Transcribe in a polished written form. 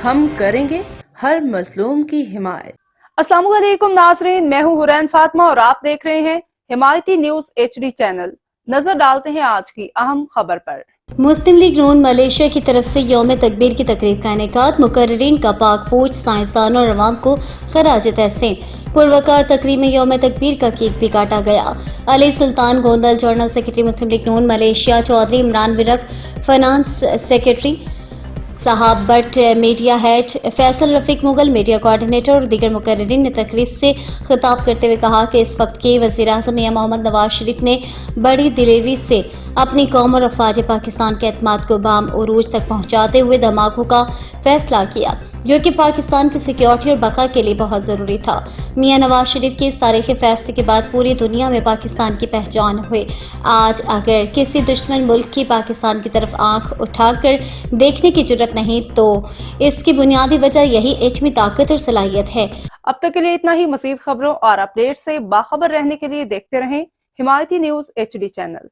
ہم کریں گے ہر مظلوم کی حمایت۔ السلام علیکم ناظرین، میں ہوں حرین فاطمہ اور آپ دیکھ رہے ہیں حمایتی نیوز HD چینل۔ نظر ڈالتے ہیں آج کی اہم خبر پر۔ مسلم لیگ نون ملیشیا کی طرف سے یوم تکبیر کی تقریب کا انعقاد، مقررین کا پاک فوج، سائنسدانوں اور عوام کو خراج تحسین۔ پروقار تقریب میں یوم تکبیر کا کیک بھی کاٹا گیا۔ علی سلطان گوندل، جنرل سیکرٹری مسلم لیگ نون Malaysia, Chaudhry Imran Virk, finance secretary صاحب Butt, media head Faisal Rafiq Mughal, media coordinator اور دیگر مقررین نے تقریب سے خطاب کرتے ہوئے کہا کہ اس وقت کے وزیر اعظم میاں محمد نواز شریف نے بڑی دلیری سے اپنی قوم اور افواج پاکستان کے اعتماد کو بام عروج تک پہنچاتے ہوئے دھماکوں کا فیصلہ کیا، جو کہ پاکستان کی سیکیورٹی اور بقا کے لیے بہت ضروری تھا۔ میاں نواز شریف کے اس تاریخی فیصلے کے بعد پوری دنیا میں پاکستان کی پہچان ہوئی۔ آج اگر کسی دشمن ملک کی پاکستان کی طرف آنکھ اٹھا کر دیکھنے کی جرات نہیں تو اس کی بنیادی وجہ یہی ایٹمی طاقت اور صلاحیت ہے۔ اب تک کے لیے اتنا ہی۔ مزید خبروں اور اپڈیٹ سے باخبر رہنے کے لیے دیکھتے رہیں حمایتی نیوز HD چینل۔